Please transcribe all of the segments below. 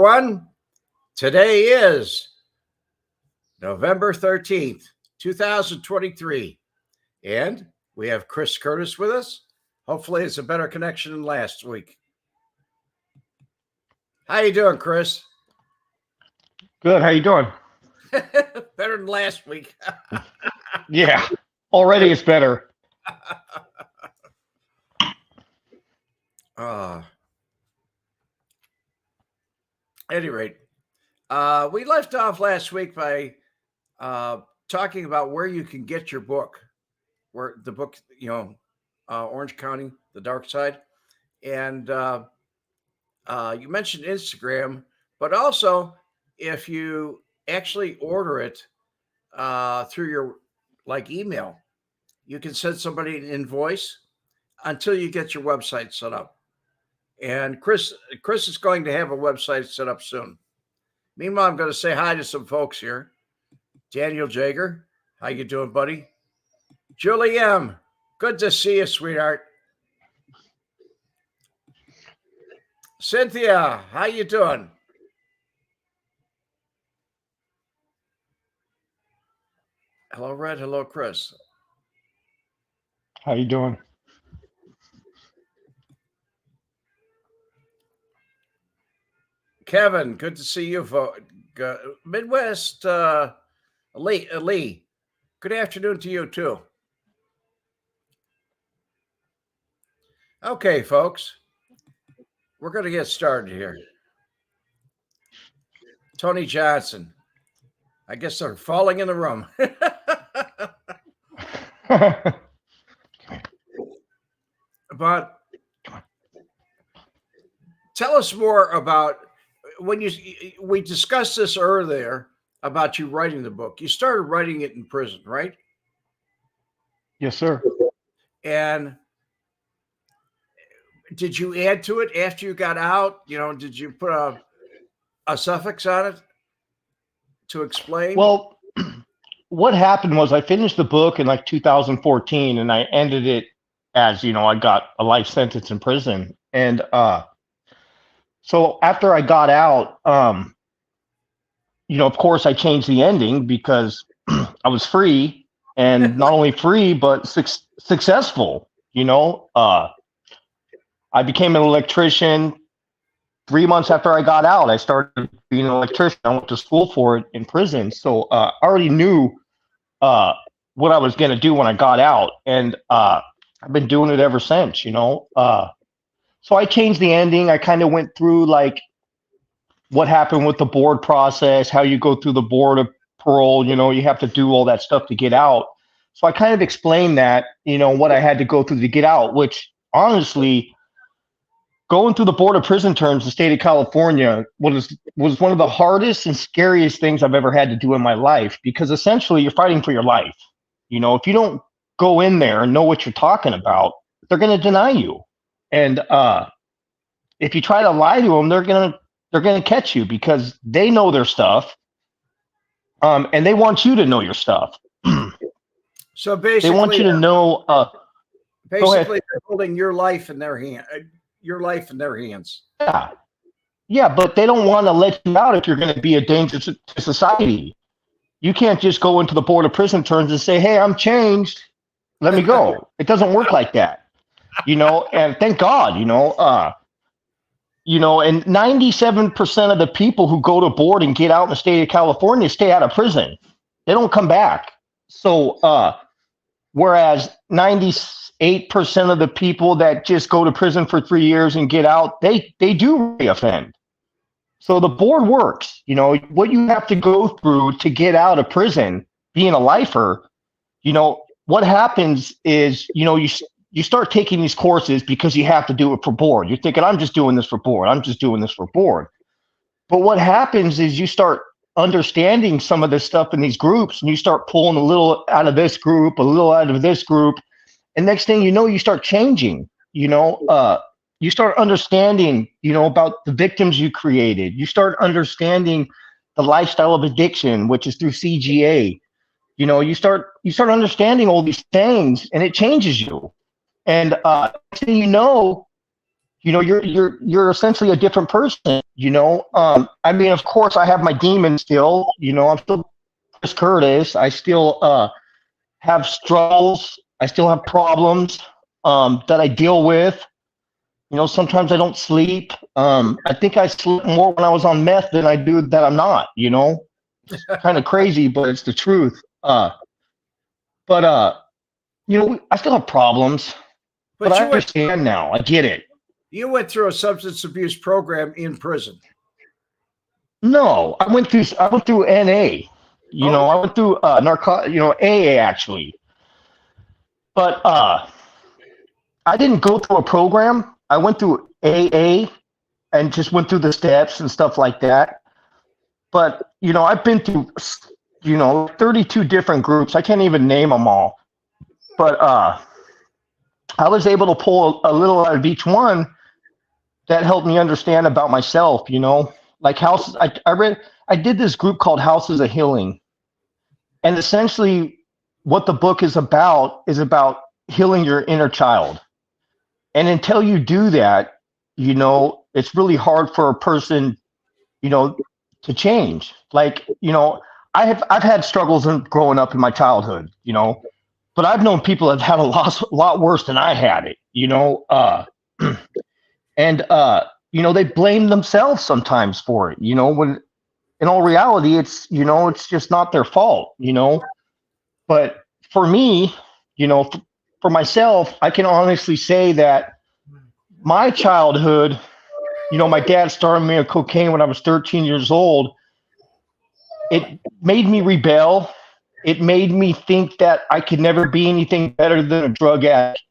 everyone. Today is November 13th, 2023, and we have Chris Curtis with us. Hopefully it's a better connection than last week. How you doing, Chris? Good. How you doing? Better than last week. Yeah. Already it's better. Any rate, we left off last week by talking about where you can get your book, where the book, Orange County, The Dark Side. And you mentioned Instagram, but also if you actually order it through your email, you can send somebody an invoice until you get your website set up. And Chris is going to have a website set up soon. Meanwhile, I'm going to say hi to some folks here. Daniel Jager, how you doing, buddy? Julie M, good to see you, sweetheart. Cynthia, how you doing? Hello, Red. Hello, Chris. How you doing? Kevin, good to see you. Midwest, Lee, good afternoon to you too. Okay, folks, we're going to get started here. Tony Johnson, I guess they're falling in the room. But tell us more about when we discussed this earlier about you writing the book. You started writing it in prison, right? Yes, sir. And did you add to it after you got out? Did you put a suffix on it to explain? Well, what happened was I finished the book in 2014, and I ended it as, I got a life sentence in prison. And so after I got out, of course I changed the ending because I was free, and not only free, but successful. I became an electrician. 3 months after I got out, I started being an electrician. I went to school for it in prison. So I already knew what I was going to do when I got out. And I've been doing it ever since, So I changed the ending. I kind of went through what happened with the board process, how you go through the board of parole, you have to do all that stuff to get out. So I kind of explained that, what I had to go through to get out, which honestly, going through the board of prison terms in the state of California was one of the hardest and scariest things I've ever had to do in my life, because essentially you're fighting for your life. If you don't go in there and know what you're talking about, they're going to deny you. And if you try to lie to them, they're going to catch you because they know their stuff. And they want you to know your stuff. So basically, they want you to know. Basically, they're holding your life in their hand. Your life in their hands. Yeah, but they don't want to let you out if you're going to be a danger to society. You can't just go into the board of prison terms and say, "Hey, I'm changed. Let me go." It doesn't work like that, And thank God, and 97% of the people who go to board and get out in the state of California stay out of prison. They don't come back. So, whereas 98% of the people that just go to prison for 3 years and get out, they do reoffend. So the board works. What you have to go through to get out of prison, being a lifer, what happens is, you start taking these courses because you have to do it for board. You're thinking, I'm just doing this for board. I'm just doing this for board. But what happens is you start understanding some of this stuff in these groups, and you start pulling a little out of this group, a little out of this group. And next thing you know, you start changing, you start understanding, about the victims you created. You start understanding the lifestyle of addiction, which is through CGA. You start understanding all these things, and it changes you. And next thing you know, you're essentially a different person. I mean, of course, I have my demons still. I'm still Chris Curtis. I still have struggles. I still have problems that I deal with. Sometimes I don't sleep. I think I sleep more when I was on meth than I do that I'm not. It's kind of crazy, but it's the truth. But I still have problems, but I understand now. I get it. You went through a substance abuse program in prison. No, I went through NA. I went through AA actually. But I didn't go through a program. I went through AA and just went through the steps and stuff like that. But I've been through 32 different groups. I can't even name them all. But I was able to pull a little out of each one that helped me understand about myself. Like houses. I did this group called Houses of Healing, and essentially what the book is about healing your inner child. And until you do that, it's really hard for a person, to change. Like, I've had struggles growing up in my childhood, but I've known people that have had a lot worse than I had it, and they blame themselves sometimes for it, when in all reality, it's just not their fault, But for me, for myself, I can honestly say that my childhood, my dad started me on cocaine when I was 13 years old. It made me rebel. It made me think that I could never be anything better than a drug addict.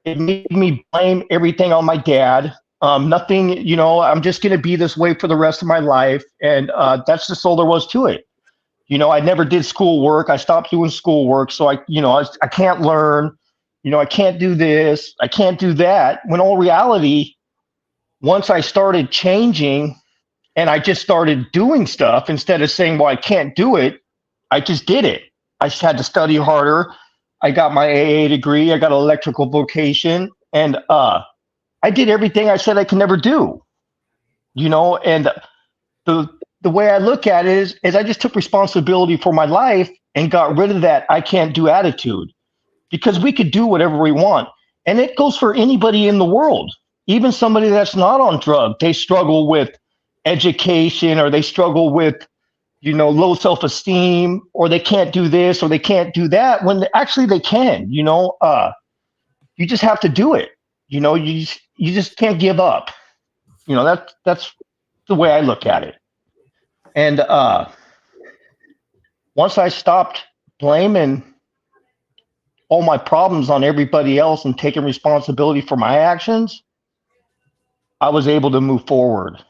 It made me blame everything on my dad. Nothing, I'm just going to be this way for the rest of my life. And that's just all there was to it. I never did schoolwork. I stopped doing schoolwork. So I can't learn, I can't do this. I can't do that. When all reality, once I started changing and I just started doing stuff instead of saying, well, I can't do it, I just did it. I just had to study harder. I got my AA degree. I got an electrical vocation. And I did everything I said I could never do, and the way I look at it is I just took responsibility for my life and got rid of that I can't do attitude, because we could do whatever we want. And it goes for anybody in the world, even somebody that's not on drugs. They struggle with education, or they struggle with, low self-esteem, or they can't do this or they can't do that, when actually they can. You just have to do it. You just can't give up. That's the way I look at it. And once I stopped blaming all my problems on everybody else and taking responsibility for my actions, I was able to move forward.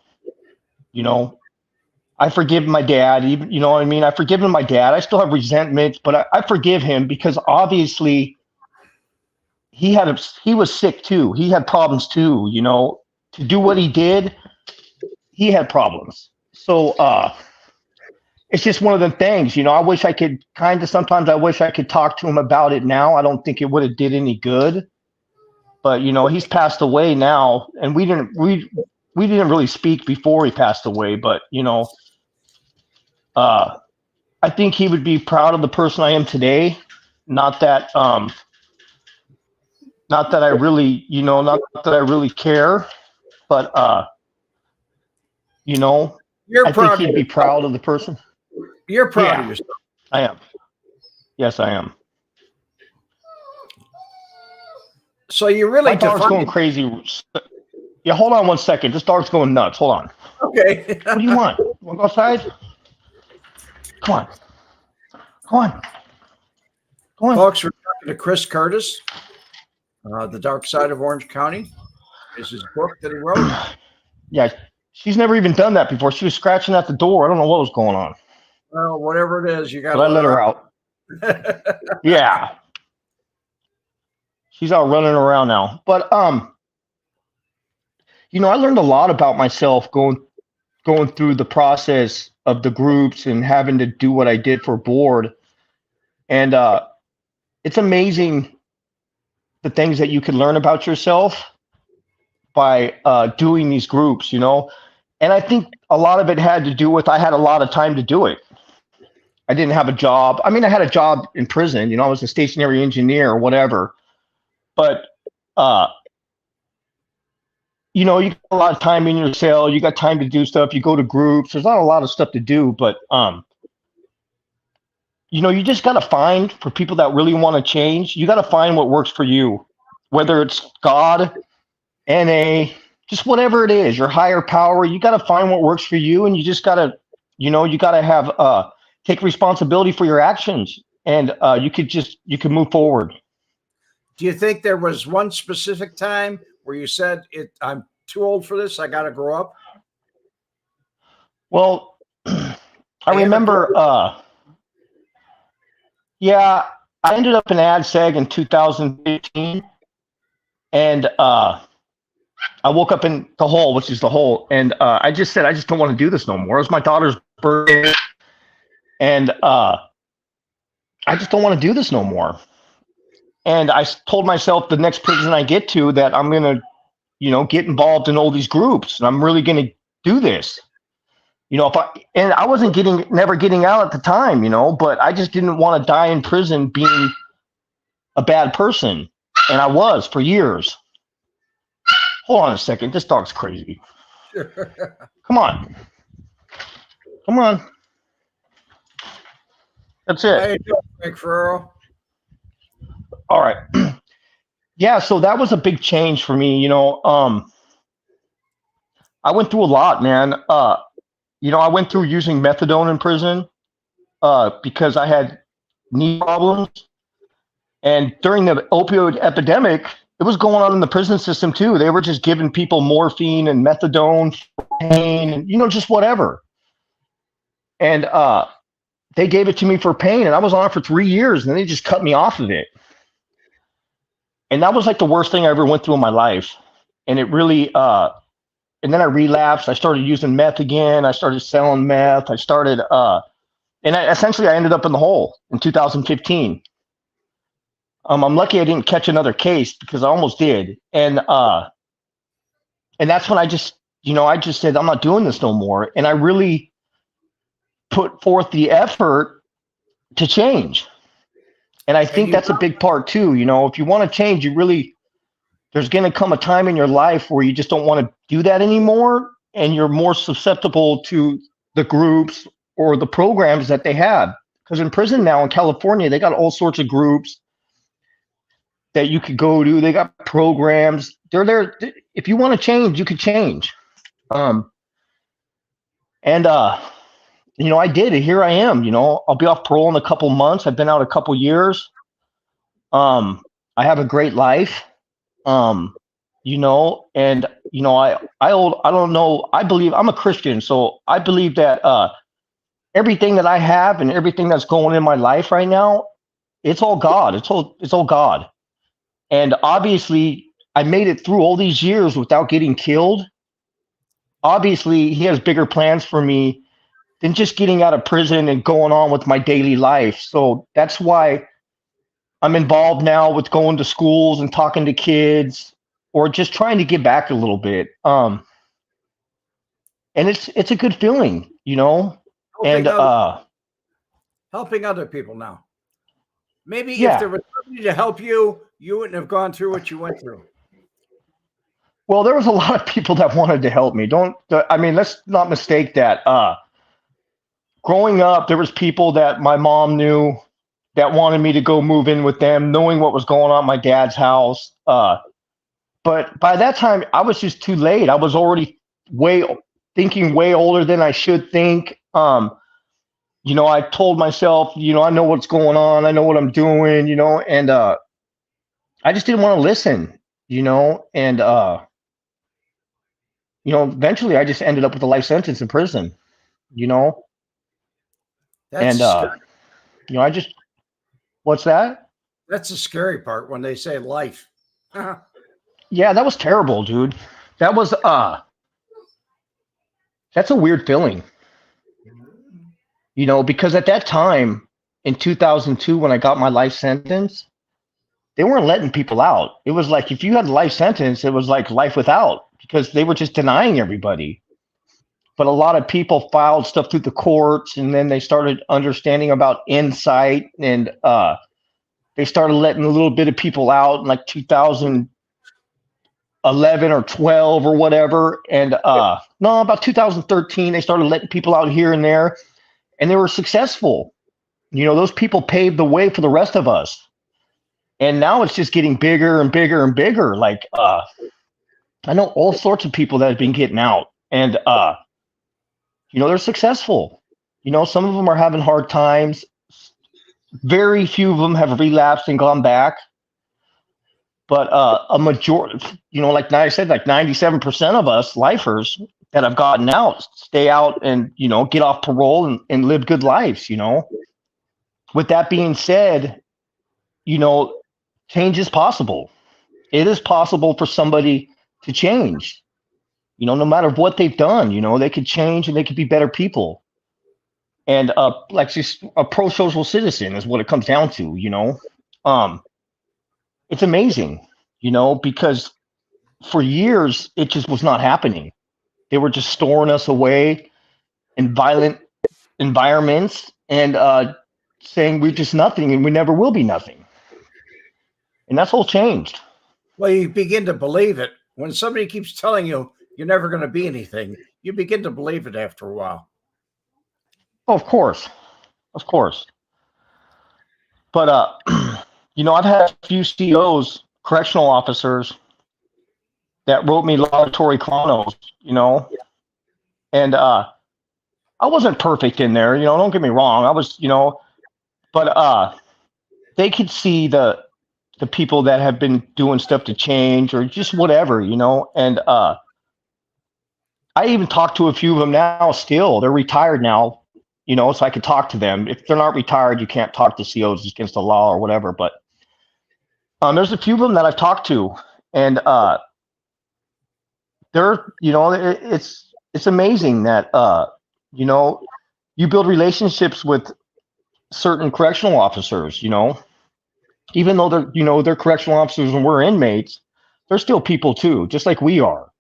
I forgive my dad, even, what I mean? I forgive my dad. I still have resentment, but I forgive him, because obviously he was sick too. He had problems too, to do what he did. He had problems. So it's just one of the things, I wish I could sometimes I wish I could talk to him about it now. I don't think it would have did any good, but he's passed away now, and we didn't really speak before he passed away, but I think he would be proud of the person I am today. Not that I really, not that I really care, but You're I think he'd be proud of the person. You're proud of yourself. I am. Yes, I am. So you really My dog's going crazy. Yeah, hold on one second. This dog's going nuts. Hold on. Okay. What do you want? You want to go outside? Come on. Come on. Come on. Folks, we're talking to Chris Curtis. The Dark Side of Orange County is his book that he wrote. Yeah, she's never even done that before. She was scratching at the door. I don't know what was going on. Well, whatever it is, you got to let her out. Yeah. She's out running around now. But I learned a lot about myself going through the process of the groups and having to do what I did for board. And it's amazing the things that you can learn about yourself. by doing these groups, you know. And I think a lot of it had to do with I had a lot of time to do it. I didn't have a job. I mean, I had a job in prison, you know, I was a stationary engineer or whatever. But uh, you know, you got a lot of time in your cell, you got time to do stuff, you go to groups, there's not a lot of stuff to do, but you know, you just got to find for people that really want to change, you got to find what works for you, whether it's God, NA, just whatever it is, your higher power, you got to find what works for you. And you just got to, you know, you got to have, take responsibility for your actions and you can move forward. Do you think there was one specific time where you said, I'm too old for this, I got to grow up? Well, I remember, yeah, I ended up in AdSeg in 2015, and I woke up in the hole, which is the hole, and I just said, I just don't want to do this no more. It was my daughter's birthday, and I just don't want to do this no more. And I told myself the next prison I get to that I'm gonna, you know, get involved in all these groups, and I'm really gonna do this. You know, and I wasn't never getting out at the time, you know, but I just didn't want to die in prison being a bad person. And I was for years. Hold on a second. This dog's crazy. Come on. Come on. That's it. How you doing, Frank Ferrero? All right. Yeah, so that was a big change for me, you know. I went through a lot, man. You know, I went through using methadone in prison because I had knee problems. And during the opioid epidemic, it was going on in the prison system too. They were just giving people morphine and methadone for pain and, you know, just whatever. And they gave it to me for pain, and I was on it for 3 years, and then they just cut me off of it. And that was like the worst thing I ever went through in my life. And it really, and then I relapsed. I started using meth again. I started selling meth. I started, essentially I ended up in the hole in 2015. I'm lucky I didn't catch another case because I almost did. And that's when I just, you know, I just said, I'm not doing this no more. And I really put forth the effort to change. And I think that's a big part too. You know, if you want to change, there's going to come a time in your life where you just don't want to do that anymore. And you're more susceptible to the groups or the programs that they have. Because in prison now in California, they got all sorts of groups that you could go to. They got programs. They're there. If you want to change, you could change. You know, I did it. Here I am. You know, I'll be off parole in a couple months. I've been out a couple years. I have a great life. You know, and you know, I don't know. I believe I'm a Christian, so I believe that everything that I have and everything that's going in my life right now, it's all God. It's all God. And obviously, I made it through all these years without getting killed. Obviously, He has bigger plans for me than just getting out of prison and going on with my daily life. So that's why I'm involved now with going to schools and talking to kids or just trying to give back a little bit. And it's a good feeling, you know, helping other people now. Maybe yeah. If there was somebody to help you, you wouldn't have gone through what you went through. Well, there was a lot of people that wanted to help me. Let's not mistake that. Growing up, there was people that my mom knew that wanted me to go move in with them, knowing what was going on at my dad's house. But by that time, I was just too late. I was already thinking way older than I should think. You know, I told myself, you know, I know what's going on. I know what I'm doing, you know, and I just didn't want to listen, you know, and, you know, eventually I just ended up with a life sentence in prison, you know. You know, what's that? That's the scary part when they say life. Yeah, that was terrible, dude. That was, that's a weird feeling, you know, because at that time in 2002, when I got my life sentence, they weren't letting people out. It was like, if you had a life sentence, it was like life without. because they were just denying everybody. But a lot of people filed stuff through the courts, and then they started understanding about insight, and they started letting a little bit of people out in like 2011 or 12 or whatever. And no, about 2013, they started letting people out here and there, and they were successful. Those people paved the way for the rest of us. And now it's just getting bigger and bigger and bigger. Like, I know all sorts of people that have been getting out, and they're successful. Some of them are having hard times. Very few of them have relapsed and gone back. But a majority, like I said, like 97% of us lifers that have gotten out stay out and, get off parole and live good lives, With that being said, change is possible. It is possible for somebody to change, no matter what they've done, they could change and they could be better people. And like just a pro-social citizen is what it comes down to, It's amazing, because for years it just was not happening. They were just storing us away in violent environments and saying we're just nothing and we never will be nothing. And that's all changed. Well, you begin to believe it. When somebody keeps telling you you're never going to be anything, you begin to believe it after a while. Oh, of course. But, I've had a few COs, correctional officers, that wrote me laudatory chronos, and I wasn't perfect in there, don't get me wrong. I was, but they could see the people that have been doing stuff to change or just whatever, and I even talked to a few of them now still. They're retired now, so I could talk to them. If they're not retired, you can't talk to COs, it's against the law or whatever, but there's a few of them that I've talked to, and they're, it's amazing that, you build relationships with certain correctional officers, even though they're correctional officers and we're inmates, they're still people too, just like we are,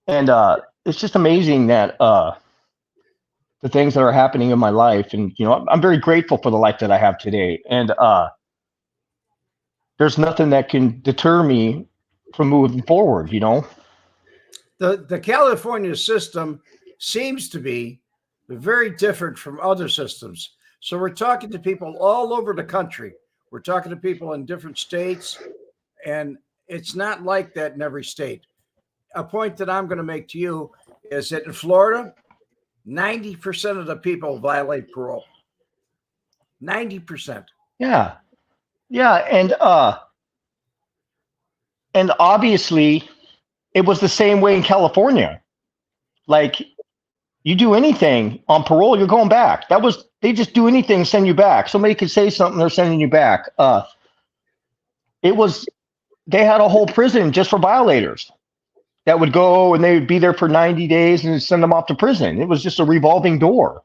and it's just amazing that the things that are happening in my life, and I'm very grateful for the life that I have today, and there's nothing that can deter me from moving forward. The California system seems to be very different from other systems. So we're talking to people all over the country. We're talking to people in different states, and it's not like that in every state. A point that I'm going to make to you is that in Florida, 90% of the people violate parole. 90%. Yeah, and obviously, it was the same way in California. Like, you do anything on parole, you're going back. They just do anything, send you back. Somebody could say something, they're sending you back. They had a whole prison just for violators that would go and they would be there for 90 days and send them off to prison. It was just a revolving door.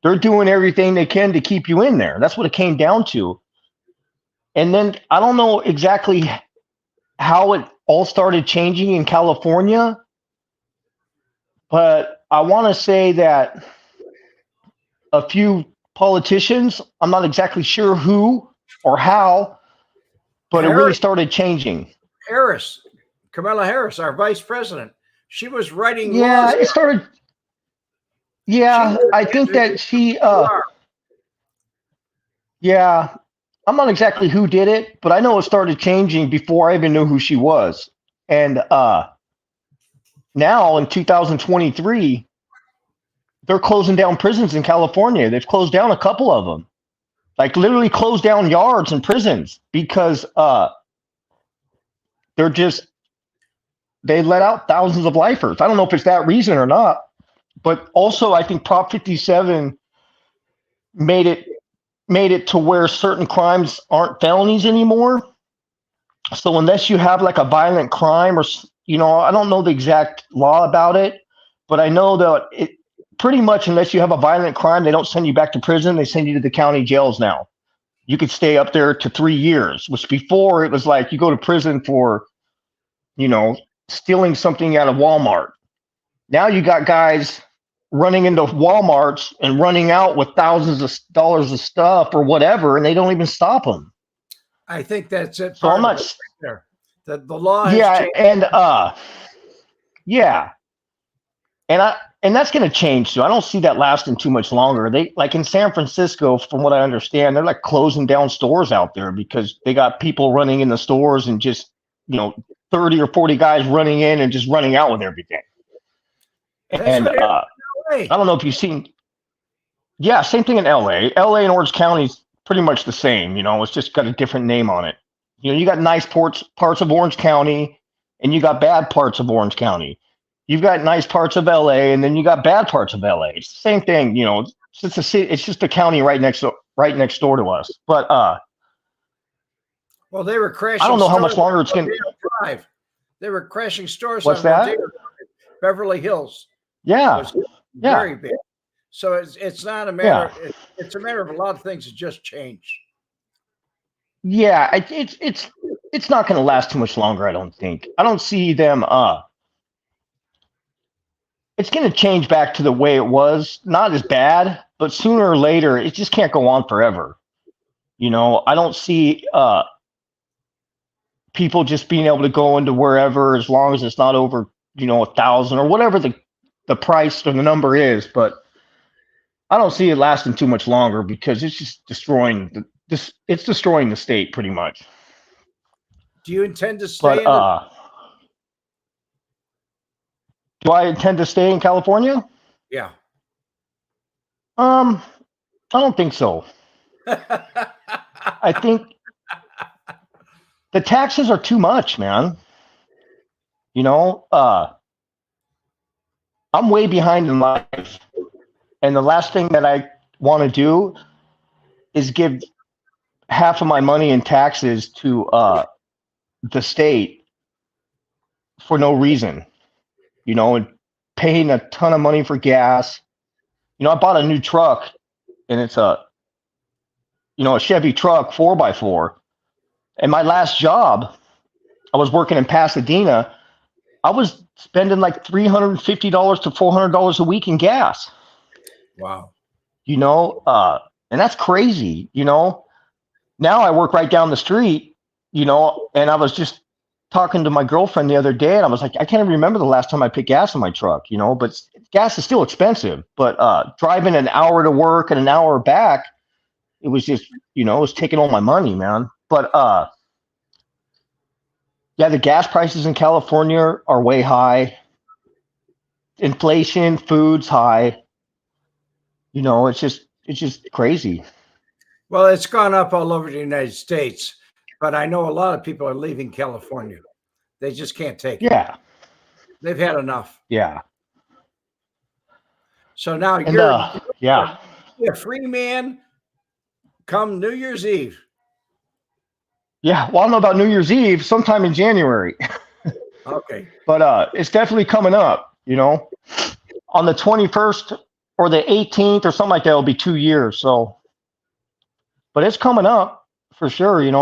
They're doing everything they can to keep you in there. That's what it came down to. And then I don't know exactly how it all started changing in California, but I want to say that a few politicians, I'm not exactly sure who or how, but it really started changing. Kamala Harris, our vice president, she was writing laws. It started. Yeah, I think that she. Yeah, I'm not exactly who did it, but I know it started changing before I even knew who she was. And now in 2023, they're closing down prisons in California. They've closed down a couple of them, like literally closed down yards and prisons because they let out thousands of lifers. I don't know if it's that reason or not, but also I think Prop 57 made it to where certain crimes aren't felonies anymore. So unless you have like a violent crime or, I don't know the exact law about it, but I know that it pretty much, unless you have a violent crime, they don't send you back to prison. They send you to the county jails now. You could stay up there to 3 years, which before it was like you go to prison for stealing something out of Walmart. Now you got guys running into Walmarts and running out with thousands of dollars of stuff or whatever, and they don't even stop them. I think that's it. So I'm Part of not. it right there. The law has Yeah, changed. and yeah, and that's going to change too. I don't see that lasting too much longer. They like in San Francisco, from what I understand, they're like closing down stores out there because they got people running in the stores and just 30 or 40 guys running in and just running out with everything. That's And what happened in I don't know if you've seen. Yeah, same thing in LA. LA and Orange County is pretty much the same. It's just got a different name on it. You got nice parts of Orange County, and you got bad parts of Orange County. You've got nice parts of LA, and then you got bad parts of LA. It's the same thing. It's just a county right next door to us. But well, they were crashing. I don't know how stores much longer on it's going to. Rodeo Drive. They were crashing stores What's on that? Rodeo Drive, Beverly Hills. Yeah, Was yeah, very bad. So it's not a matter. It's a matter of a lot of things that just changed. yeah. It's not going to last too much longer. I don't think. I don't see them. It's going to change back to the way it was. Not as bad, but sooner or later, it just can't go on forever. I don't see people just being able to go into wherever as long as it's not over, 1,000 or whatever the price or the number is. But I don't see it lasting too much longer because it's just destroying it's destroying the state pretty much. Do you intend to stay But do I intend to stay in California? Yeah. I don't think so. I think the taxes are too much, man. I'm way behind in life. And the last thing that I want to do is give half of my money in taxes to the state for no reason, and paying a ton of money for gas. I bought a new truck, and it's a Chevy truck 4x4. And my last job, I was working in Pasadena. I was spending like $350 to $400 a week in gas. Wow. And that's crazy. Now I work right down the street, and I was just talking to my girlfriend the other day, and I was like, I can't even remember the last time I put gas in my truck, but gas is still expensive. But driving an hour to work and an hour back, it was just, it was taking all my money, man. But yeah, the gas prices in California are way high. Inflation, food's high. It's just crazy. Well, it's gone up all over the United States, but I know a lot of people are leaving California. They just can't take it. Yeah. They've had enough. Yeah. So now And you're a free man come New Year's Eve. Yeah, well, I don't know about New Year's Eve, sometime in January. Okay. But it's definitely coming up, on the 21st or the 18th or something like that. It'll be 2 years. So, but it's coming up for sure, and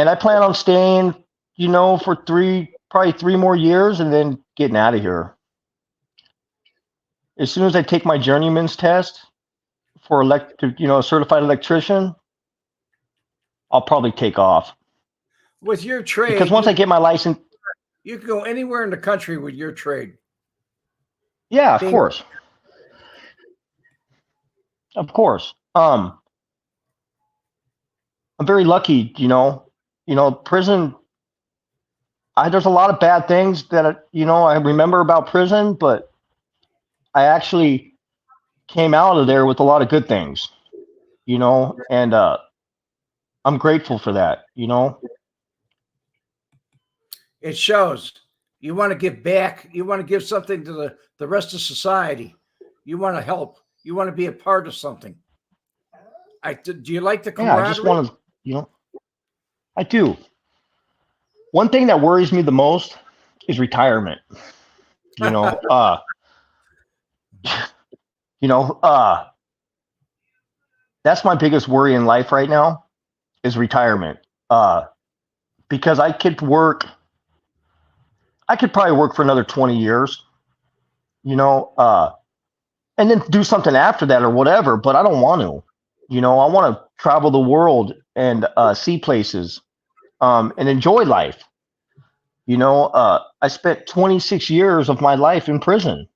I plan on staying, for probably 3 more years and then getting out of here. As soon as I take my journeyman's test for a certified electrician, I'll probably take off. With your trade, because once I get my license, you can go anywhere in the country with your trade. Yeah, of course. Of course. I'm very lucky, prison. There's a lot of bad things that, I remember about prison, but I actually came out of there with a lot of good things, and I'm grateful for that, It shows. You want to give back. You want to give something to the rest of society. You want to help. You want to be a part of something. Do you like the camaraderie? Yeah, I just want to, I do. One thing that worries me the most is retirement. That's my biggest worry in life right now is retirement. because I could probably work for another 20 years, you know, and then do something after that or whatever, but I don't want to. I want to travel the world and see places, and enjoy life. I spent 26 years of my life in prison,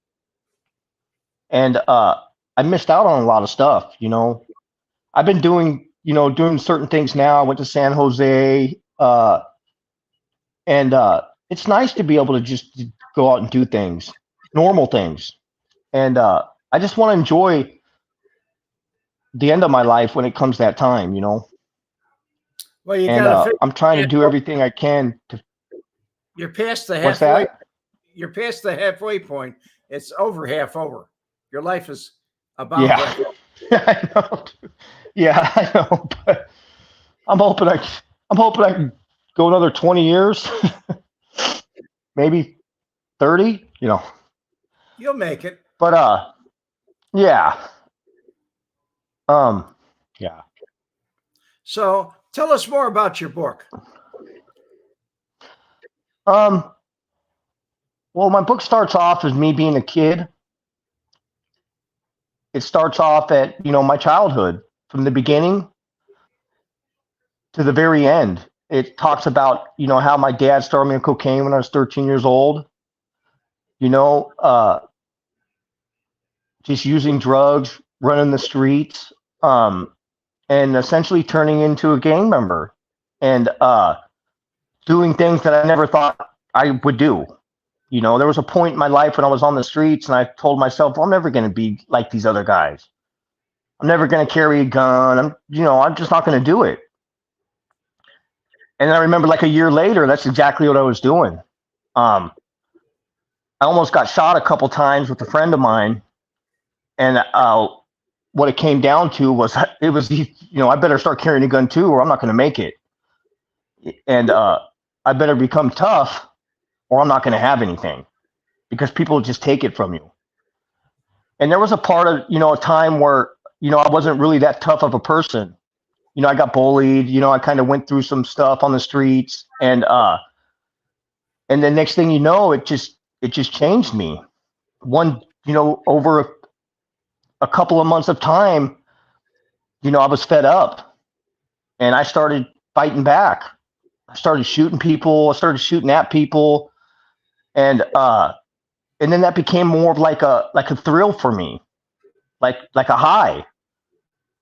and I missed out on a lot of stuff. I've been doing certain things now. I went to San Jose, and it's nice to be able to just go out and do things, normal things, and I just want to enjoy the end of my life when it comes that time. Well, you And got to I'm trying to do everything I can to. You're past the What's halfway. that? You're past the halfway point. It's over half over. Your life is about Yeah, ready. I know. Yeah, I know. But I'm hoping I, I'm hoping I can go another 20 years, maybe 30. You'll make it. But yeah, um, yeah. So tell us more about your book. Um, well, my book starts off as me being a kid. It starts off at my childhood, from the beginning to the very end. It talks about how my dad started me on cocaine when I was 13 years old. You know, uh, just using drugs, running the streets, and essentially turning into a gang member, and doing things that I never thought I would do. There was a point in my life when I was on the streets, and I told myself, well, I'm never going to be like these other guys. I'm never going to carry a gun. I'm just not going to do it. And I remember, like, a year later, that's exactly what I was doing. Um, I almost got shot a couple times with a friend of mine, and what it came down to was I better start carrying a gun too, or I'm not going to make it, and I better become tough, or I'm not going to have anything, because people just take it from you. And there was a part of a time where I wasn't really that tough of a person. I got bullied. I kind of went through some stuff on the streets, and the next thing you know, it just changed me. Over a couple of months of time, I was fed up, and I started fighting back. I started shooting people. I started shooting at people, and then that became more of like a thrill for me, like a high.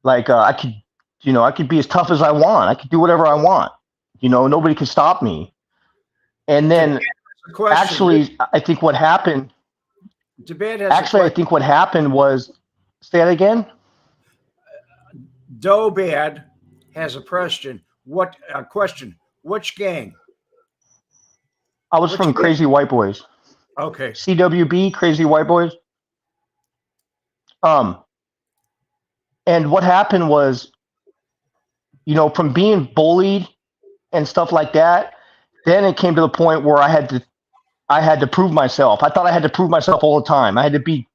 Like I could be as tough as I want. I could do whatever I want. Nobody could stop me. And then Question. actually, I think what happened. Debate has Actually, I think what happened was. Say that again. Dobad has a question. What question? Which gang? I was from Crazy White Boys. Okay. CWB, Crazy White Boys. And what happened was, from being bullied and stuff like that, then it came to the point where I had to prove myself. I thought I had to prove myself all the time. I had to be,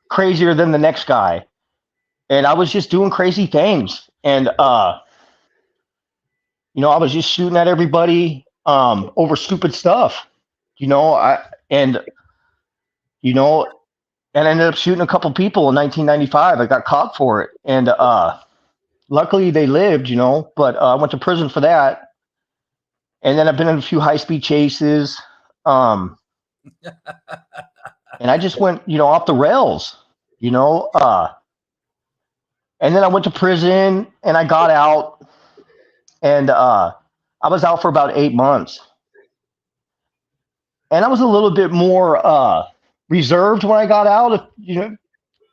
crazier than the next guy. And I was just doing crazy things. And I was just shooting at everybody over stupid stuff. You know, I and you know, and I ended up shooting a couple people in 1995. I got caught for it, and luckily they lived. But I went to prison for that, and then I've been in a few high-speed chases, um, and I just went, off the rails. You know, and then I went to prison, and I got out, and I was out for about 8 months, and I was a little bit more reserved when I got out.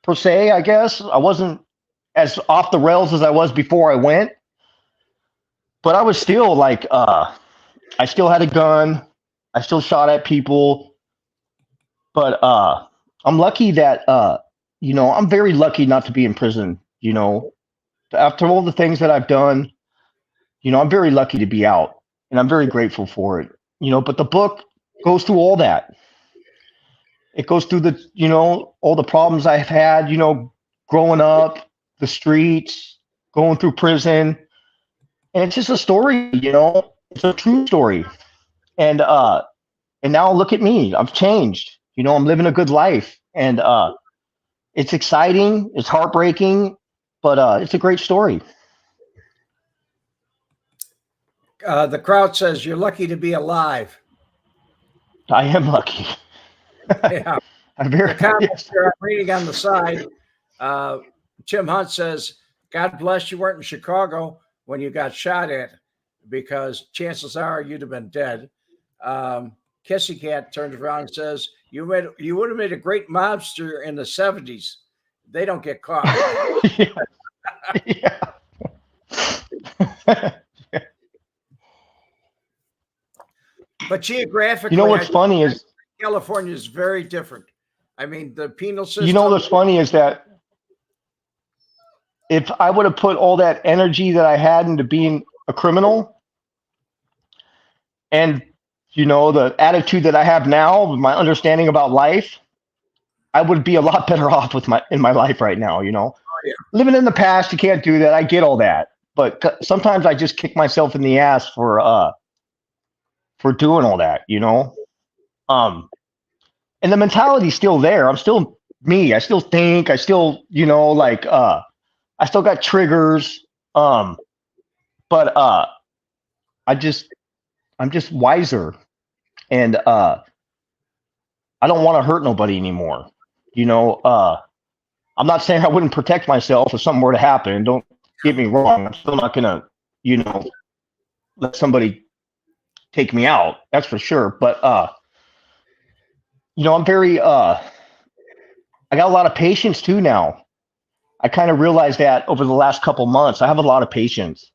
Per se, I guess I wasn't as off the rails as I was before I went, but I was still like, I still had a gun, I still shot at people, but I'm lucky that I'm very lucky not to be in prison. After all the things that I've done, I'm very lucky to be out, and I'm very grateful for it. But the book goes through all that. It goes through all the problems I've had, growing up, the streets, going through prison. And it's just a story, it's a true story. And now look at me. I've changed. I'm living a good life. And it's exciting, it's heartbreaking, but it's a great story. The crowd says you're lucky to be alive. I am lucky. Yeah. I'm very The comments yes. here I'm reading on the side. Uh, Tim Hunt says, God bless you weren't in Chicago when you got shot at, because chances are you'd have been dead. Kissy Cat turns around and says, you would have made a great mobster in the 70s. They don't get caught. Yeah. But geographically, You know what's funny is California is very different. I mean, the penal system. you know what's funny is that if I would have put all that energy that I had into being a criminal and the attitude that I have now, with my understanding about life, I would be a lot better off in my life right now. Oh, yeah. Living in the past, you can't do that. I get all that, but sometimes I just kick myself in the ass for doing all that. And the mentality's still there. I'm still me. I still think. I still I still got triggers. But I'm just wiser, and I don't want to hurt nobody anymore. I'm not saying I wouldn't protect myself if something were to happen. Don't get me wrong. I'm still not gonna, let somebody take me out. That's for sure. But I'm very I got a lot of patience too now. I kind of realized that over the last couple months. I have a lot of patience.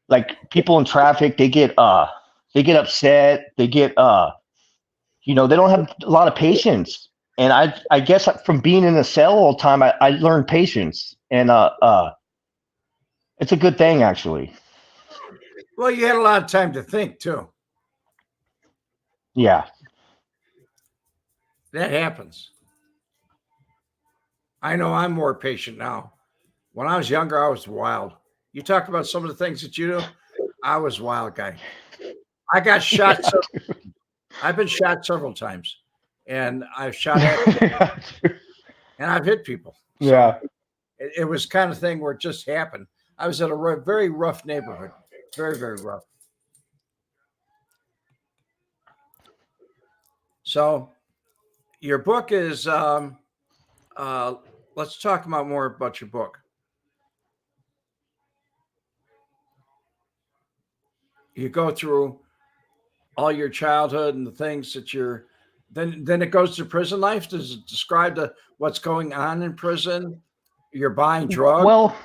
Like people in traffic, they get upset. They get they don't have a lot of patience. And I guess from being in the cell all the time, I learned patience, and it's a good thing actually. Well, you had a lot of time to think too. Yeah. That happens. I know I'm more patient now. When I was younger, I was wild. You talk about some of the things that you do. I was a wild guy. I got shot. I've been shot several times, and I've shot at people, and I've hit people. So Yeah. it was kind of thing where it just happened. I was in a very rough neighborhood, very, very rough. So your book is, uh, let's talk about more about your book. You go through all your childhood and the things that you're, then it goes to prison life. Does it describe what's going on in prison? You're buying drugs. Well,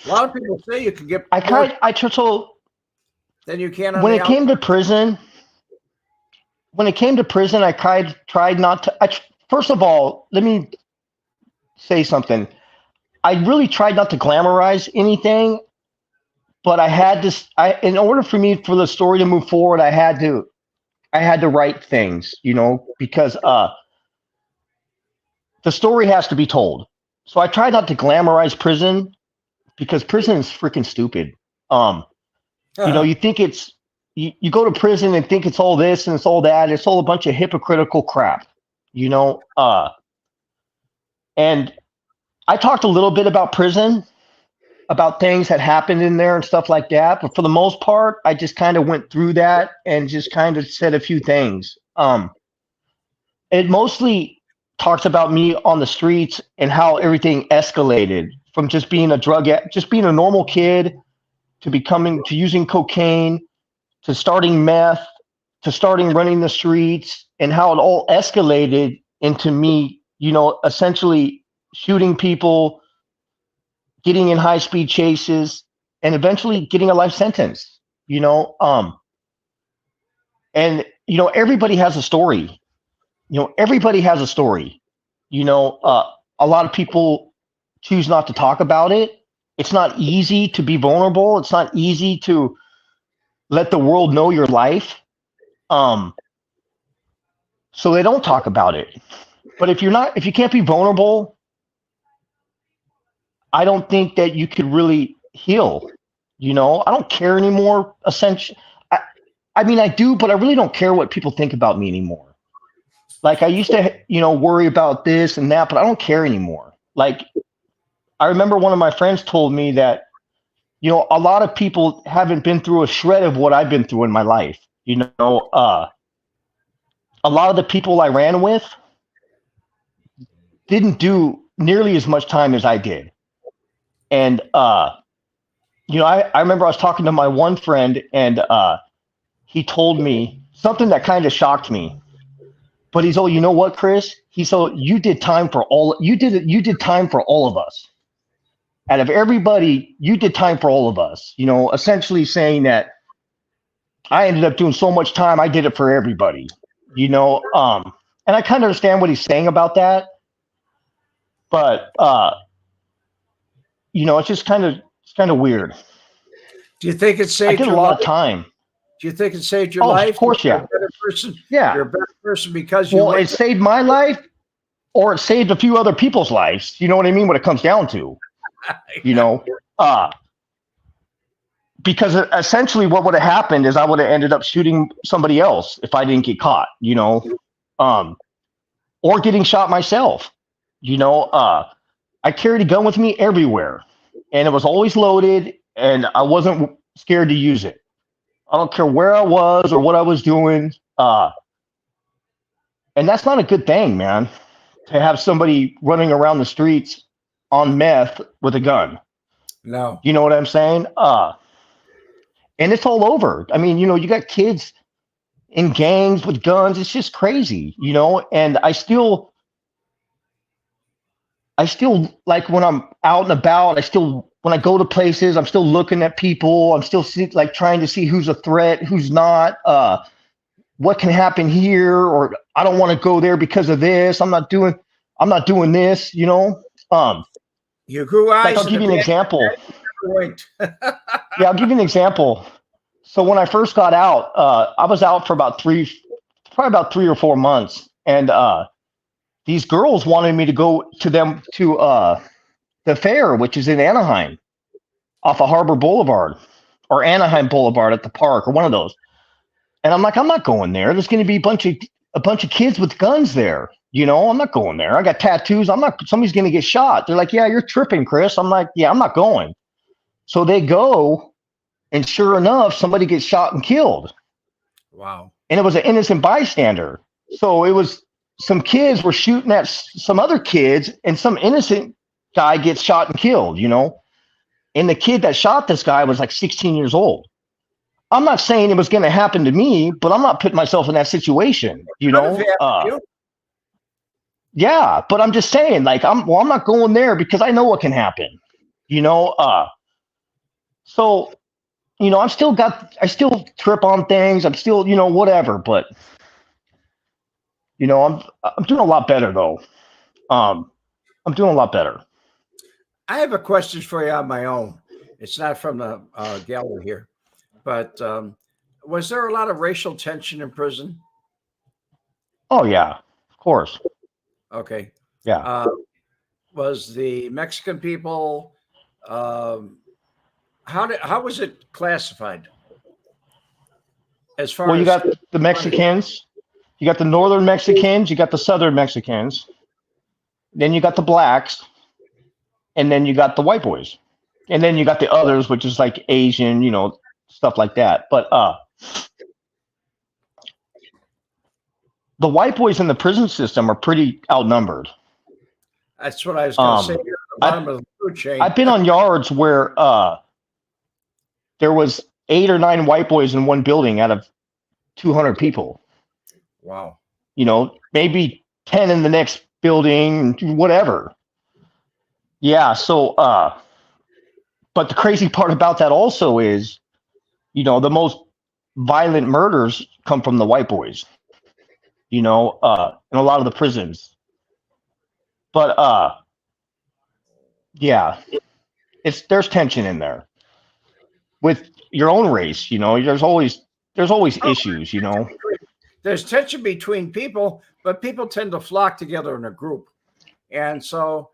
A lot of people say you can get I more kind I tr- so than you can on when the it outside. came to prison, I tried not to. First of all, let me say something. I really tried not to glamorize anything, but I had this. In order for the story to move forward, I had to write things, because the story has to be told. So I tried not to glamorize prison because prison is freaking stupid. Um, you think you go to prison and think it's all this and it's all that. It's all a bunch of hypocritical crap, you know. And I talked a little bit about prison, about things that happened in there and stuff like that. But for the most part, I just kind of went through that and just kind of said a few things. It mostly talks about me on the streets and how everything escalated from just being a normal kid to using cocaine to starting meth to starting running the streets, and how it all escalated into me, essentially shooting people, getting in high speed chases, and eventually getting a life sentence. You know, and everybody has a story. Everybody has a story. A lot of people choose not to talk about it. It's not easy to be vulnerable. It's not easy to let the world know your life. Um, so they don't talk about it. But if you can't be vulnerable, I don't think that you could really heal. I don't care anymore. Essentially, I mean, I do, but I really don't care what people think about me anymore. Like I used to, worry about this and that, but I don't care anymore. Like I remember one of my friends told me that, a lot of people haven't been through a shred of what I've been through in my life. A lot of the people I ran with didn't do nearly as much time as I did. And, I remember I was talking to my one friend and he told me something that kind of shocked me. But he's, oh, you know what, Chris? He's, so you did time for all, you did time for all of us. Out of everybody, you did time for all of us, essentially saying that I ended up doing so much time, I did it for everybody, and I kind of understand what he's saying about that, but it's kind of weird. Do you think it I saved did a your lot life? of time. Do you think it saved your Oh, of life? course, You're yeah. a better person. Yeah. You're a better person because you Well, it went. saved my life or it saved a few other people's lives. You know what I mean? What it comes down to, uh, because essentially what would have happened is I would have ended up shooting somebody else if I didn't get caught, or getting shot myself. I carried a gun with me everywhere and it was always loaded and I wasn't scared to use it. I don't care where I was or what I was doing. And that's not a good thing, man, to have somebody running around the streets on meth with a gun. No. You know what I'm saying? And it's all over. I mean, you got kids in gangs with guns. It's just crazy, and I still like when I'm out and about, when I go to places, I'm still looking at people. I'm still like trying to see who's a threat, who's not, what can happen here, or I don't want to go there because of this. I'm not doing this, You grew like eyes I'll in the give you an back of example. your head. Yeah, I'll give you an example. So when I first got out, I was out for probably about 3 or 4 months, and these girls wanted me to go to the fair, which is in Anaheim, off of Harbor Boulevard or Anaheim Boulevard at the park or one of those. And I'm like, I'm not going there. There's going to be a bunch of kids with guns there. I'm not going there. I got tattoos. Somebody's going to get shot. They're like, yeah, you're tripping, Chris. I'm like, yeah, I'm not going. So they go, and sure enough, somebody gets shot and killed. Wow. And it was an innocent bystander. So it was some kids were shooting at some other kids, and some innocent guy gets shot and killed, And the kid that shot this guy was like 16 years old. I'm not saying it was going to happen to me, but I'm not putting myself in that situation, Yeah, but I'm just saying, like, I'm not going there because I know what can happen, So, I still trip on things. I'm still, whatever, but, I'm doing a lot better though. I'm doing a lot better. I have a question for you on my own. It's not from the gallery here, but was there a lot of racial tension in prison? Oh yeah, of course. Okay. Yeah. Was the Mexican people? How was it classified? As far Well, you as got the Mexicans, you got the northern Mexicans, you got the southern Mexicans, then you got the blacks, and then you got the white boys, and then you got the others, which is like Asian, stuff like that. But the white boys in the prison system are pretty outnumbered. That's what I was going to say. At the bottom of the food chain. I've been on yards where there was 8 or 9 white boys in one building out of 200 people. Wow. Maybe 10 in the next building, whatever. Yeah. So, but the crazy part about that also is, the most violent murders come from the white boys, in a lot of the prisons. But, yeah, there's tension in there with your own race, there's always issues, There's tension between people, but people tend to flock together in a group. And so,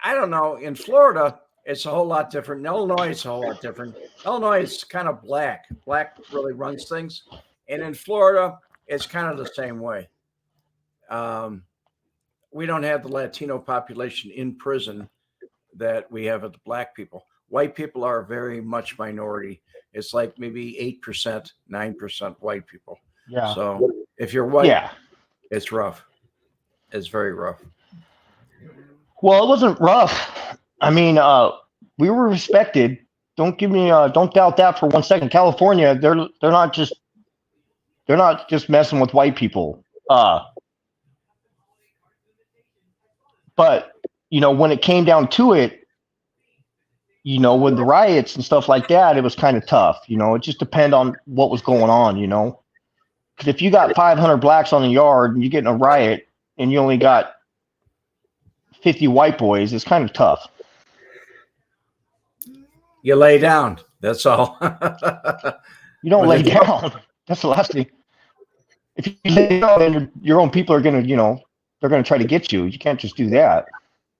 I don't know, in Florida, It's a whole lot different. In Illinois, it's a whole lot different. Illinois is kind of black. Black really runs things. And in Florida, it's kind of the same way. We don't have the Latino population in prison that we have with the black people. White people are very much minority. It's like maybe 8%, 9% white people. Yeah. So if you're white, Yeah. it's rough. It's very rough. Well, it wasn't rough. I mean, we were respected. Don't doubt that for 1 second. California, they're not just messing with white people. But when it came down to it, with the riots and stuff like that, it was kind of tough. It just depended on what was going on. Because if you got 500 blacks on the yard and you get in a riot and you only got 50 white boys, it's kind of tough. You lay down. That's all. You don't lay down. That's the last thing. If you lay down, then your own people are going to, they're going to try to get you. You can't just do that.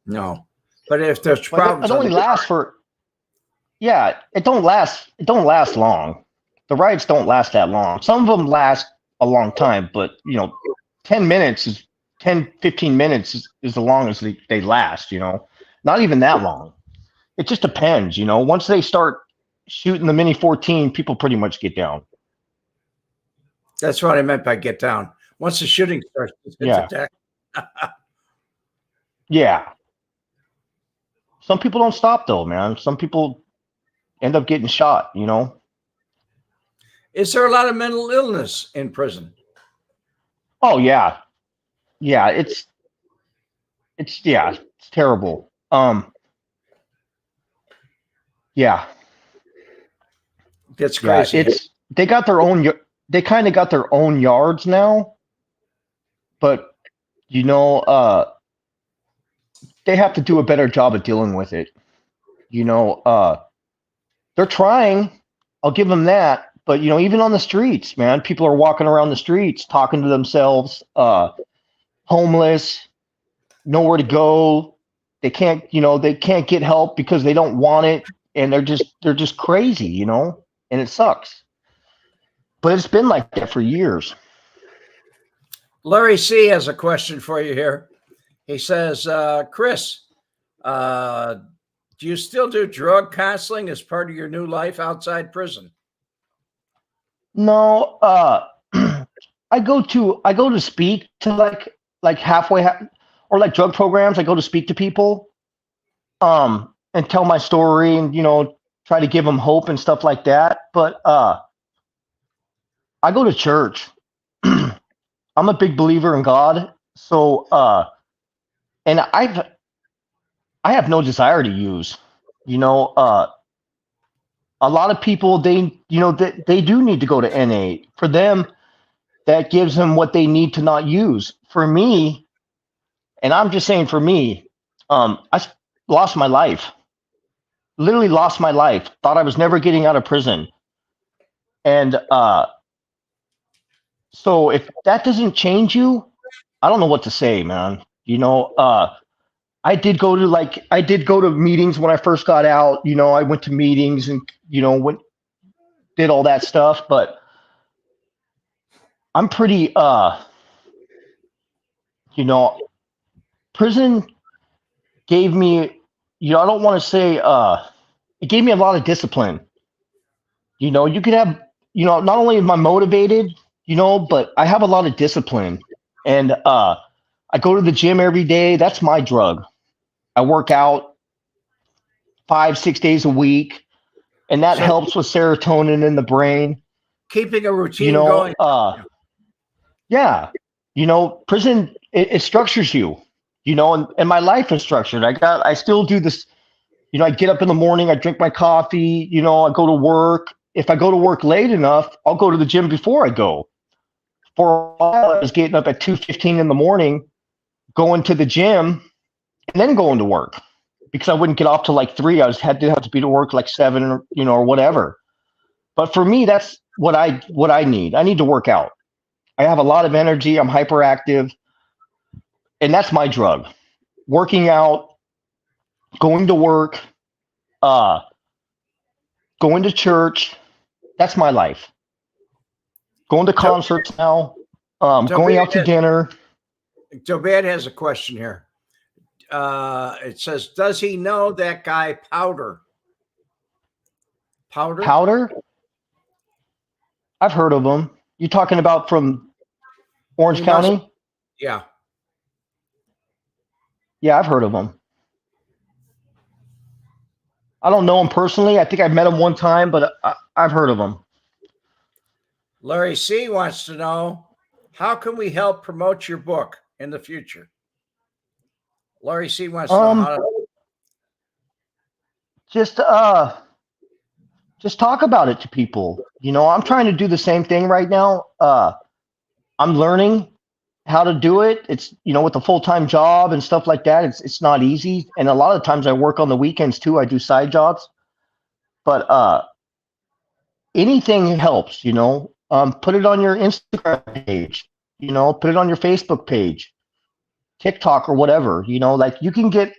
No. But if there's problems, it only lasts for. Yeah, it don't last. It don't last long. The riots don't last that long. Some of them last a long time, but 10 minutes is 15 minutes is as long as they last. Not even that long. It just depends. Once they start shooting the Mini 14, people pretty much get down. That's what I meant by get down. Once the shooting starts, it's attack. Yeah. Some people don't stop though, man. Some people end up getting shot. Is there a lot of mental illness in prison? Oh yeah, yeah. It's terrible. Yeah. That's crazy. Yeah, they got their own. They kind of got their own yards now, but they have to do a better job of dealing with it. They're trying. I'll give them that. But even on the streets, man, people are walking around the streets talking to themselves, homeless, nowhere to go. They can't get help because they don't want it, and they're just crazy, and it sucks. But it's been like that for years. Larry C has a question for you here. He says, Chris, do you still do drug counseling as part of your new life outside prison? No, I go to speak to like halfway or like drug programs. I go to speak to people, and tell my story and try to give them hope and stuff like that. But I go to church. I'm a big believer in God, so and I have no desire to use. A lot of people they do need to go to NA. For them, that gives them what they need to not use. For me, and I'm just saying for me, I lost my life. Literally lost my life. Thought I was never getting out of prison. And so if that doesn't change you, I don't know what to say, man. I did go to meetings when I first got out. I went to meetings and did all that stuff, but I'm pretty prison gave me I don't want to say it gave me a lot of discipline. You could have not only am I motivated, but I have a lot of discipline, and I go to the gym every day. That's my drug. I work out 5-6 days a week, and that helps with serotonin in the brain. Keeping a routine going. Yeah. Prison, it structures you, and my life is structured. I still do this. I get up in the morning, I drink my coffee, I go to work. If I go to work late enough, I'll go to the gym before I go. For a while, I was getting up at 2:15 in the morning, going to the gym, and then going to work because I wouldn't get off till like 3. Had to be to work like 7 or whatever. But for me, that's what I need. I need to work out. I have a lot of energy. I'm hyperactive, and that's my drug. Working out, going to work, Uh, going to church. That's my life. Going to concerts now. Going out to dinner. Tobad has a question here. It says, does he know that guy Powder? Powder? I've heard of him. You talking about from Orange County? Yeah. Yeah, I've heard of him. I don't know him personally. I think I've met him one time, but I've heard of him. Larry C. wants to know, how can we help promote your book in the future? Larry C. wants to know how to... Just talk about it to people. I'm trying to do the same thing right now. I'm learning how to do it. It's, with a full-time job and stuff like that, it's not easy. And a lot of times I work on the weekends too. I do side jobs. But anything helps, put it on your Instagram page, put it on your Facebook page, TikTok or whatever, like you can get,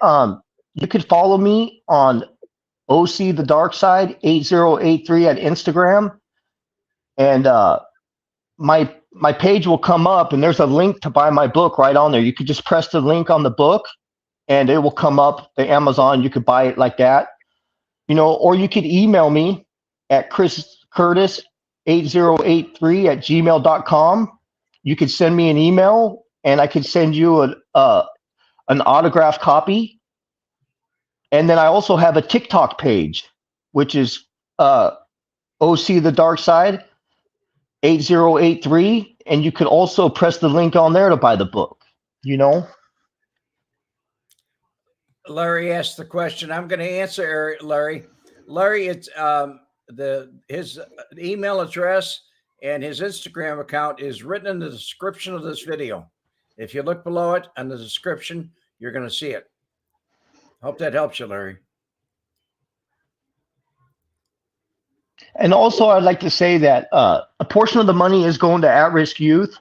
you could follow me on OC the Dark Side 8083 at Instagram. And my page will come up and there's a link to buy my book right on there. You could just press the link on the book and it will come up the Amazon. You could buy it like that, or you could email me at chriscurtis8083@gmail.com. You could send me an email and I could send you an autographed copy. And then I also have a TikTok page, which is OC the Dark Side 8083, and you could also press the link on there to buy the book. Larry asked the question. I'm going to answer Larry. Larry, it's his email address and his Instagram account is written in the description of this video. If you look below it in the description, you're going to see it. Hope that helps you, Larry. And also, I'd like to say that a portion of the money is going to at-risk youth.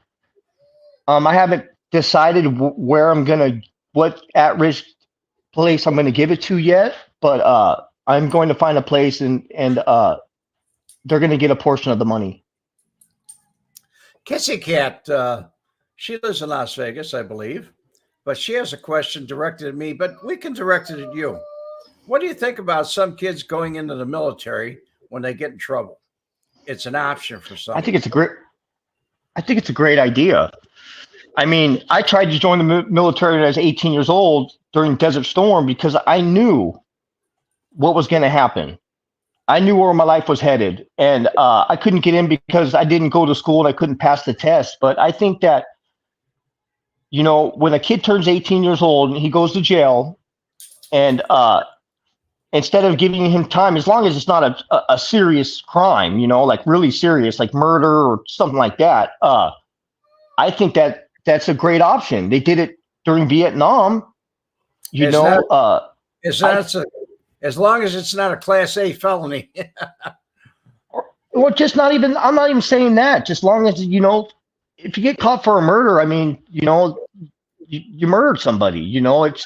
I haven't decided where what at-risk place I'm going to give it to yet, but I'm going to find a place and they're going to get a portion of the money. Kissy Cat, she lives in Las Vegas, I believe, but she has a question directed at me, but we can direct it at you. What do you think about some kids going into the military when they get in trouble? It's an option for some. I think it's a great idea. I mean, I tried to join the military when I was 18 years old during Desert Storm because I knew what was going to happen. I knew where my life was headed, and I couldn't get in because I didn't go to school and I couldn't pass the test. But I think that, when a kid turns 18 years old and he goes to jail, and instead of giving him time, as long as it's not a serious crime, like really serious, like murder or something like that, I think that's a great option. They did it during Vietnam, as long as it's not a Class A felony. Well, just not even. I'm not even saying that. Just long as if you get caught for a murder, I mean, you murdered somebody.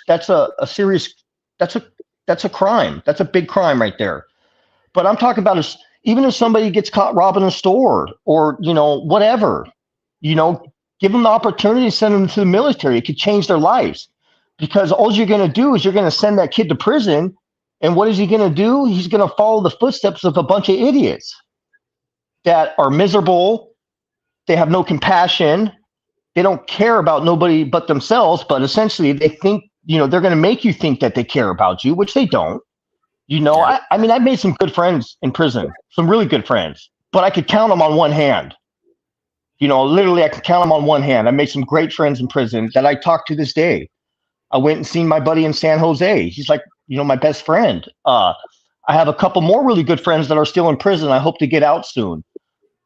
That's a serious. That's a crime. That's a big crime right there. But I'm talking about even if somebody gets caught robbing a store or whatever, give them the opportunity to send them to the military. It could change their lives, because all you're going to do is you're going to send that kid to prison. And what is he going to do? He's going to follow the footsteps of a bunch of idiots that are miserable. They have no compassion. They don't care about nobody but themselves. But essentially, they think, they're going to make you think that they care about you, which they don't. I mean, I've made some good friends in prison, some really good friends, but I could count them on one hand. Literally, I could count them on one hand. I made some great friends in prison that I talk to this day. I went and seen my buddy in San Jose. He's like, my best friend. I have a couple more really good friends that are still in prison. I hope to get out soon.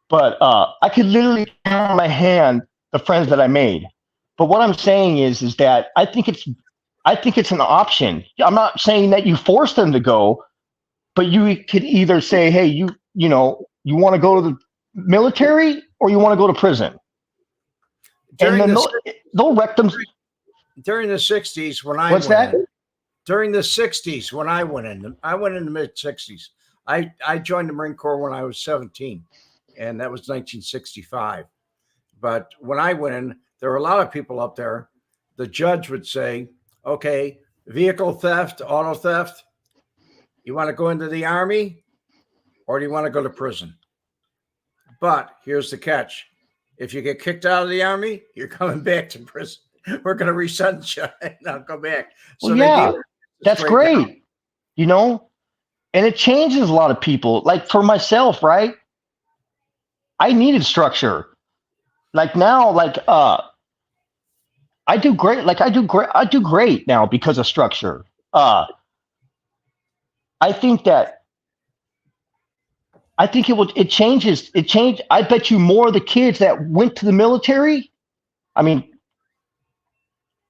But I could literally count on my hand the friends that I made. But what I'm saying is that I think it's an option. I'm not saying that you force them to go, but you could either say, hey, you want to go to the military or you want to go to prison. They'll wreck them. During the 60s, when I What's that? during the 60s when I went in the mid 60s. I joined the Marine Corps when I was 17, and that was 1965. But when I went in, there were a lot of people up there. The judge would say, okay, vehicle theft, auto theft, you want to go into the Army or do you want to go to prison? But here's the catch. If you get kicked out of the Army, you're coming back to prison. We're going to resentence you and I'll go back. So yeah, that's great. And it changes a lot of people. Like for myself, right? I needed structure. Like now, I do great. I do great now because of structure. I think it changes. It changed. I bet you more of the kids that went to the military. I mean,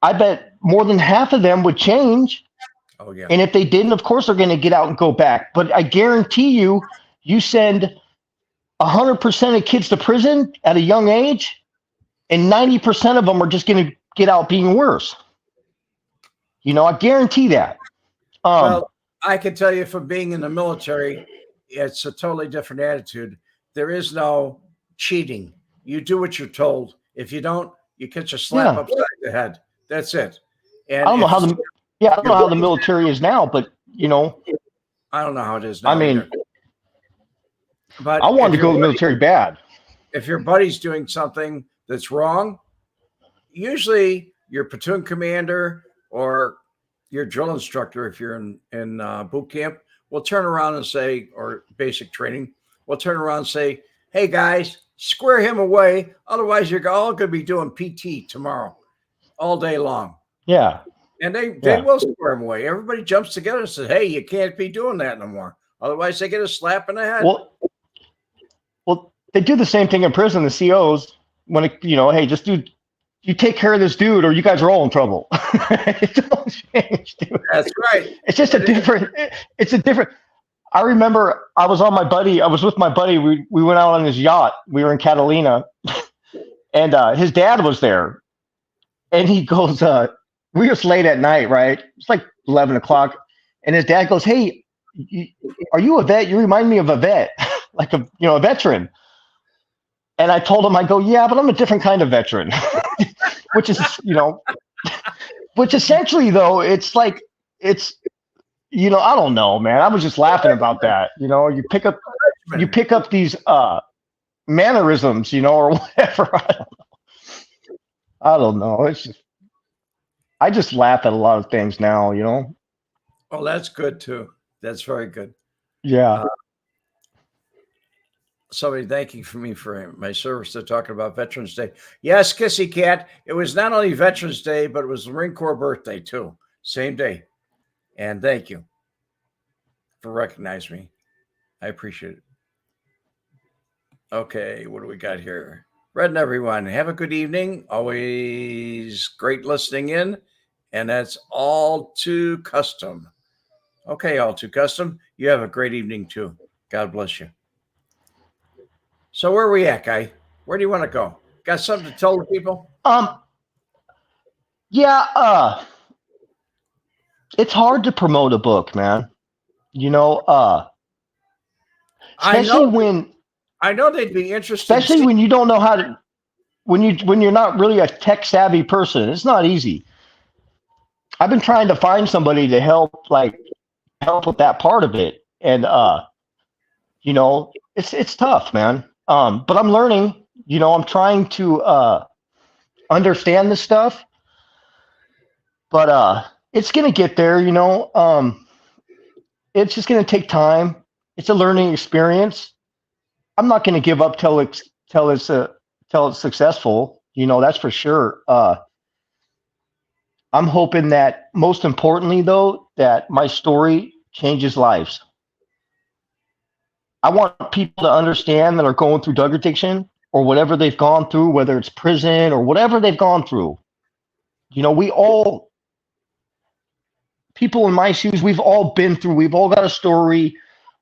I bet more than half of them would change. Oh yeah. And if they didn't, of course they're going to get out and go back. But I guarantee you send 100% of kids to prison at a young age, and 90% of them are just going to get out being worse. I guarantee that. Well, I can tell you from being in the military, it's a totally different attitude. There is no cheating. You do what you're told. If you don't, you catch a slap upside the head. That's it. And I don't know how the military is now, but I don't know how it is now. I mean, either. But I wanted to go to the military bad. If your buddy's doing something that's wrong, usually your platoon commander or your drill instructor, if you're in boot camp, will turn around and say, or basic training, will turn around and say, hey guys, square him away. Otherwise, you're all going to be doing PT tomorrow all day long. Yeah. And they will square him away. Everybody jumps together and says, hey, you can't be doing that no more. Otherwise, they get a slap in the head. Well, they do the same thing in prison, the COs, when hey, you take care of this dude or you guys are all in trouble. It don't change, dude. That's right. It's just a different. I remember I was with my buddy. We went out on his yacht. We were in Catalina, and his dad was there. And he goes, we were late at night, right? It's like 11 o'clock. And his dad goes, hey, are you a vet? You remind me of a vet, like a veteran. And I told him, I go, yeah, but I'm a different kind of veteran, which is, which essentially though, it's like, I don't know, man. I was just laughing about that. You pick up these mannerisms, or whatever. I don't know. It's just, I just laugh at a lot of things now, Oh, that's good too. That's very good. Yeah. Somebody thanking for me for my service. They're talking about Veterans Day. Yes, Kissy Cat. It was not only Veterans Day, but it was the Marine Corps birthday too. Same day. And thank you for recognizing me. I appreciate it. Okay, what do we got here? Red and everyone, have a good evening. Always great listening in. And that's All Too Custom. Okay, All Too Custom. You have a great evening too. God bless you. So where are we at, Guy? Where do you want to go? Got something to tell the people? Yeah, it's hard to promote a book, man. Especially I know they'd be interested. Especially when you don't know how to, when you're not really a tech savvy person. It's not easy. I've been trying to find somebody to help with that part of it, and it's tough, man. But I'm learning. I'm trying to understand this stuff, but it's gonna get there. It's just gonna take time. It's a learning experience. I'm not gonna give up till it's successful. That's for sure. I'm hoping that most importantly, though, that my story changes lives. I want people to understand that are going through drug addiction or whatever they've gone through, whether it's prison or whatever they've gone through. People in my shoes, we've all been through, we've all got a story,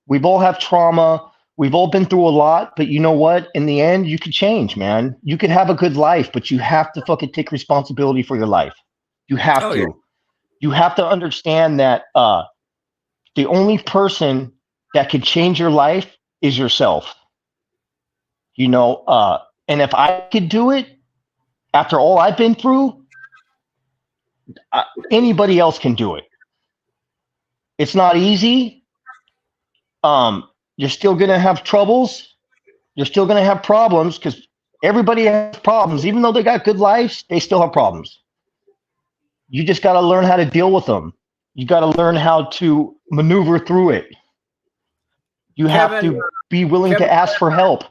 we've all have trauma, we've all been through a lot, but you know what? In the end, you could change, man. You could have a good life, but you have to fucking take responsibility for your life. You have to. You have to understand that the only person that can change your life is yourself. You know, and if I could do it after all I've been through, anybody else can do it. It's not easy. You're still going to have troubles. You're still going to have problems because everybody has problems. Even though they got good lives, they still have problems. You just got to learn how to deal with them. You got to learn how to maneuver through it. You have Kevin, to be willing Kevin, to ask for help.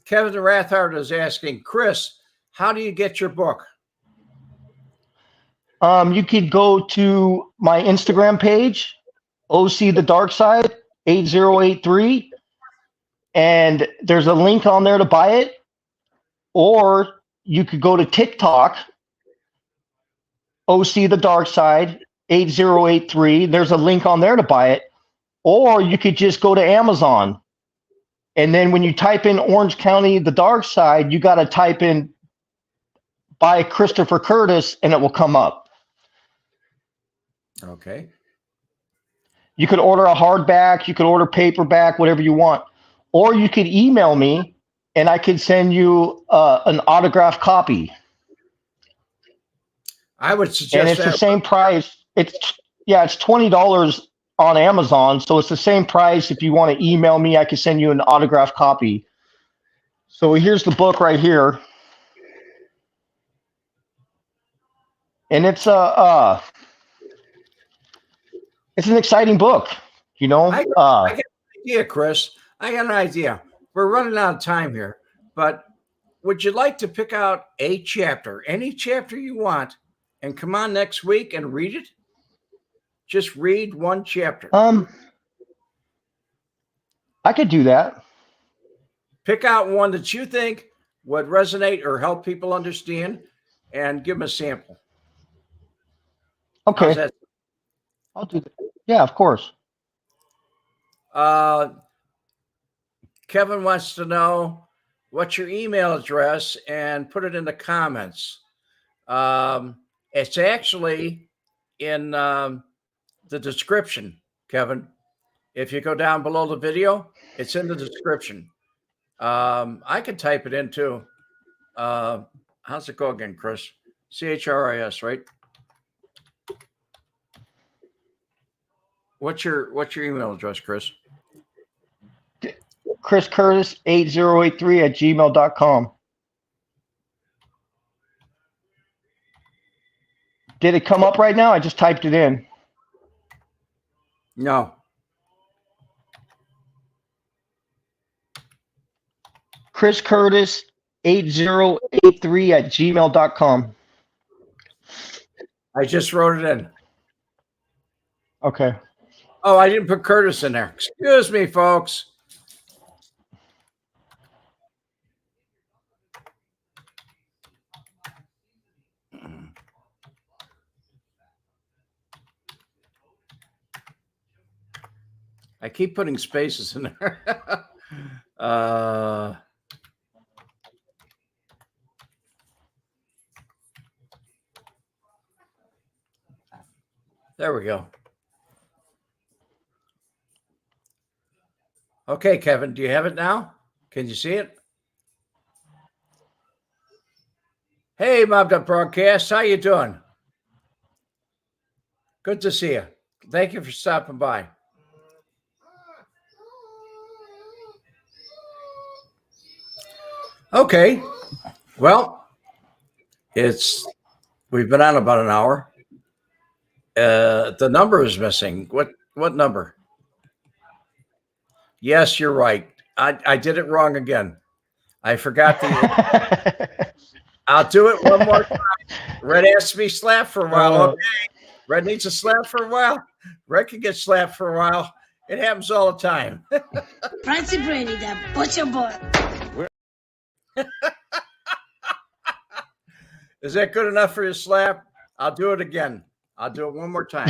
Kevin the Rathard is asking, Chris, how do you get your book? You could go to my Instagram page, OC the Dark Side 8083, and there's a link on there to buy it. Or you could go to TikTok, OC the Dark Side 8083. There's a link on there to buy it. Or you could just go to Amazon. And then when you type in Orange County, the Dark Side, you got to type in by Christopher Curtis and it will come up. Okay. You could order a hardback, you could order paperback, whatever you want. Or you could email me and I could send you an autographed copy. I would suggest and it's the same price. It's $20 on Amazon, so it's the same price. If you want to email me, I can send you an autographed copy. So here's the book right here, and it's an exciting book. You know, I got an idea, Chris. I got an idea. We're running out of time here, but would you like to pick out a chapter, any chapter you want, and come on next week and read it? Just read one chapter. I could do that. Pick out one that you think would resonate or help people understand, and give them a sample. Okay. I'll do that. Yeah, of course. Kevin wants to know what's your email address and put it in the comments. It's actually in the description, Kevin. If you go down below the video, it's in the description. I can type it in too. How's it go again, Chris? CHRIS, right? What's your email address, Chris? Chris Curtis 8083 at gmail.com. Did it come up right now? I just typed it in. No. Chris Curtis 8083 at gmail.com. I just wrote it in. Okay. Oh, I didn't put Curtis in there. Excuse me, folks. I keep putting spaces in there. There we go. Okay, Kevin, do you have it now? Can you see it? Hey, Mobbed Up Broadcast, how you doing? Good to see you. Thank you for stopping by. Okay, well, we've been on about an hour. The number is missing. What number? Yes, you're right. I did it wrong again. I forgot the. I'll do it one more time. Red has to be slapped for a while. Okay. Red needs a slap for a while. Red can get slapped for a while. It happens all the time. Francie Brady, that butcher boy. Is that good enough for your slap? I'll do it again. I'll do it one more time.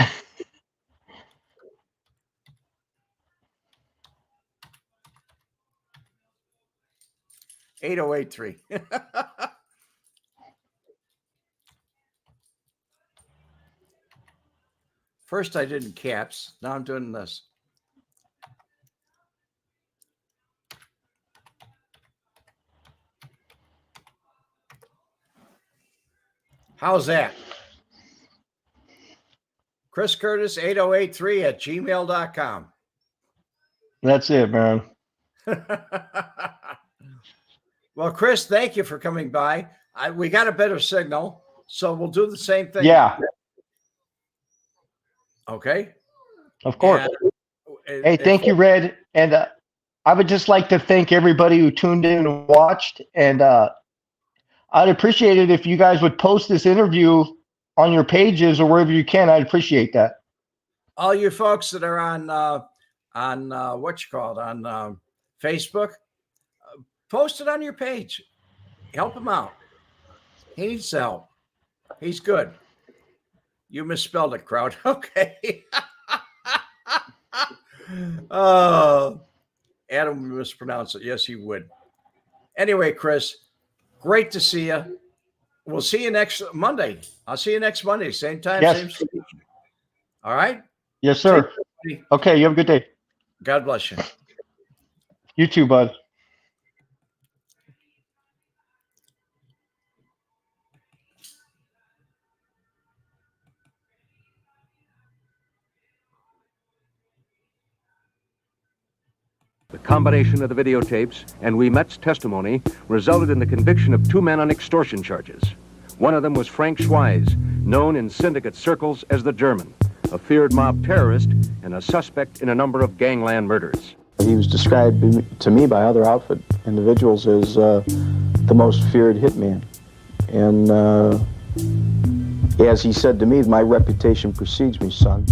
$8,083. First I did in caps. Now I'm doing this. How's that? Chris Curtis 8083 at gmail.com. That's it, man. Well, Chris, thank you for coming by. We got a better signal, so we'll do the same thing. Yeah, Okay. of course. And Hey, thank you, Red. And I would just like to thank everybody who tuned in and watched. And I'd appreciate it if you guys would post this interview on your pages or wherever you can. I'd appreciate that. all you folks that are on what you call it on Facebook, post it on your page. Help him out. He needs help. He's good. You misspelled it, crowd. Okay. Oh, Adam would mispronounce it. Yes, he would. Anyway, Chris, great to see you. We'll see you next Monday. I'll see you next Monday. Same time, Yes. same station. All right. Yes, sir. Okay, you have a good day. God bless you. You too, bud. The combination of the videotapes and Wemette's testimony resulted in the conviction of 2 men on extortion charges. One of them was Frank Schweiz, known in syndicate circles as the German, a feared mob terrorist and a suspect in a number of gangland murders. He was described to me by other outfit individuals as the most feared hitman. And as he said to me, my reputation precedes me, son.